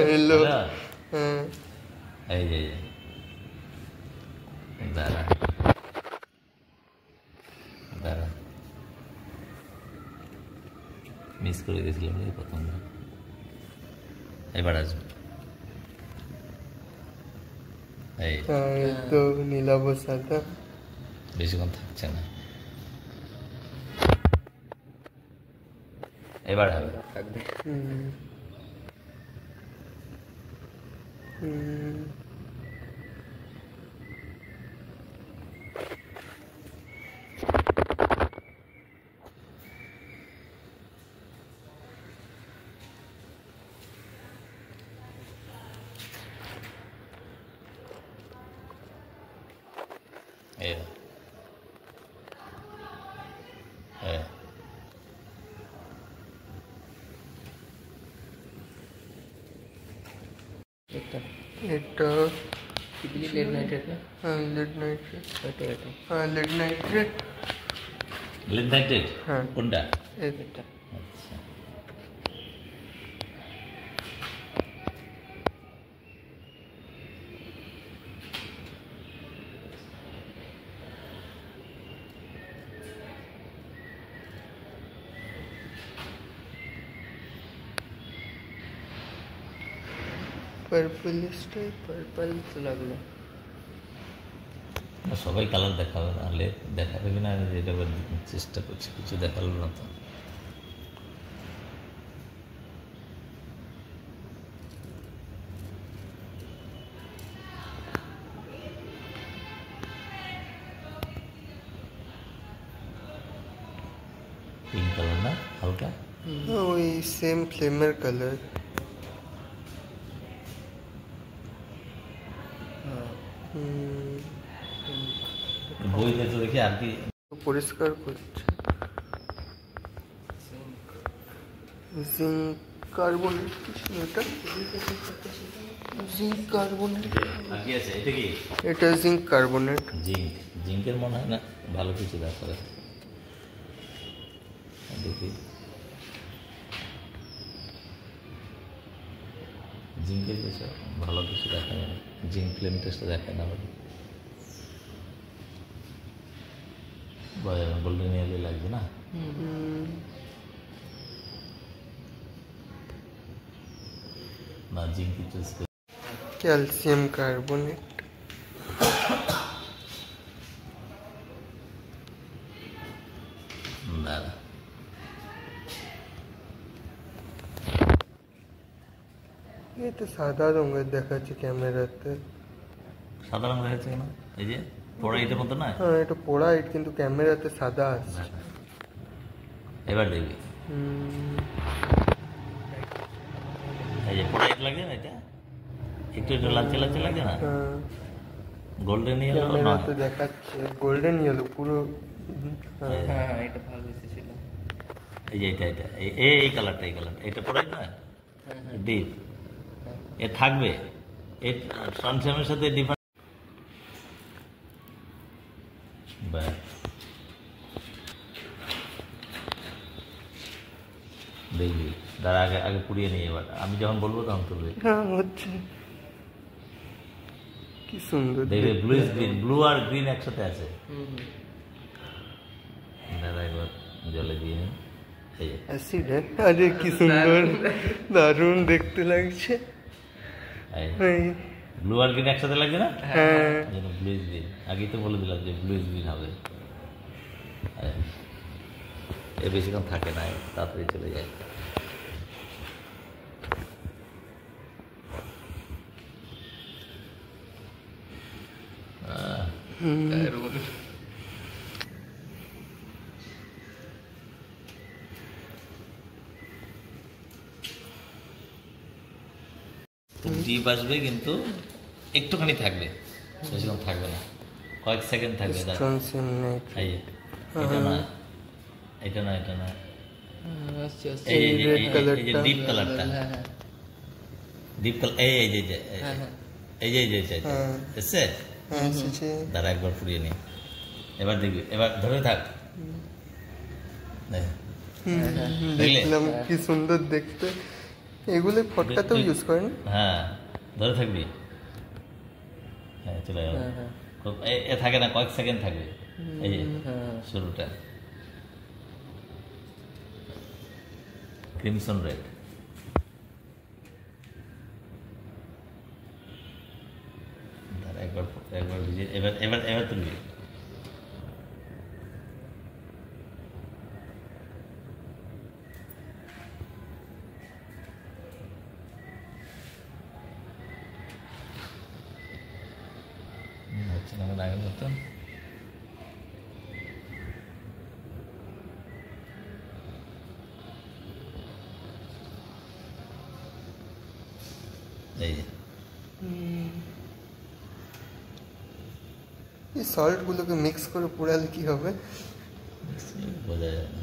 এলো এই যে দাঁড়া দাঁড়া মিস করে গেছিলাম প্রথম এবার আসবে এই তো নীলাভ সাদা বেশিক্ষণ থাকছে না এবার হবে থাকবে এটা लेट नाइट्रेट ना lead nitrate lead nitrate lead nitrate কোনটা এটা আচ্ছা পার্পলিশ টাইপ পার্পল তো লাগলো সবাই কালার দেখাবে নাহলে দেখাবে কিনা আমি যেটা চেষ্টা করছি কিছু দেখালো না তো পিঙ্ক কালার না হালকা ওই সেম ফ্লেমের কালার বইতে তো দেখি আর কি পরিষ্কার করছে জিঙ্ক কার্বনেট এটা জিঙ্ক কার্বনেট আর কি আছে এটা কি এটা জিঙ্ক কার্বনেট জিঙ্কের মনে হয় না ভালো কিছু দেখাবে দেখি জিঙ্কের কিছু ভালো কিছু দেখা যায় না জিঙ্ক ফ্লেম টেস্টটা দেখে না আমাদের গোল্ডেন ইয়েলো লাগবে না না জিঙ্ক টেস্ট ক্যালসিয়াম কার্বনেট দাঁড়া এটা সাদা রঙের দেখাচ্ছে ক্যামেরাতে সাদা রঙ দেখাচ্ছে কেন এই যে পোড়া ইটের মতো না হ্যাঁ এটা পোড়া ইট কিন্তু ক্যামেরাতে সাদা আসছে এবার দেখবি এই যে পোড়া ইট লাগে না এটা একটু একটু লালচে লালচে লাগে না গোল্ডেন ইয়েলো না ক্যামেরাতে দেখাচ্ছে গোল্ডেন ইয়েলো পুরো হ্যাঁ এটা ভালো এসেছিল এই যে এটা এই কালারটা এটা পোড়া ইট না ডিপ এ থাকবে এই ট্রান্সফর্মের সাথে ডিফারেন্ট দেখবি তার আগে আগে পুড়িয়ে নিয়ে এবার আমি যখন বলবো তখন তুলবে হ্যাঁ হচ্ছে কি সুন্দর দেখবে ব্লু গ্রিন ব্লু আর গ্রিন একসাথে আছে দাদা একবার জলে দিয়ে নিই এই যে অ্যাসিড আরে কি সুন্দর দারুণ দেখতে লাগছে ব্লু আর গ্রিন একসাথে লাগছে না হ্যাঁ ব্লু গ্রিন আগেই তো বলে দিলাম যে ব্লু গ্রিন হবে এ বেশিক্ষণ থাকে না তাড়াতাড়ি চলে যায় ডিপ আসবে কিন্তু একটুখানি থাকবে বেশিক্ষণ থাকবে না কয়েক সেকেন্ড থাকবে এটা না এই ডিপ কালারটা ডিপ কালার এই যে এসছে দাঁড়া একবার পুড়িয়ে নি এবার দেখবি এবার ধরে থাক দেখলাম কি সুন্দর দেখতে। এগুলো ফটকাতেও ইউজ করেন? হ্যাঁ, ধরে থাকবি। হ্যাঁ, চলে গেল। হ্যাঁ, হ্যাঁ। এ থাকে না, কয়েক সেকেন্ড থাকবে। এই যে হ্যাঁ। শুরুটা ক্রিমসন রেড। একবার একবার ভিজিয়ে, এবার এবার এবার তুলবি। হচ্ছে না আমার আগের মতন। এই যে এই সল্ট গুলোকে মিক্স করে পোড়ালে কি হবে? বোঝা যায় না।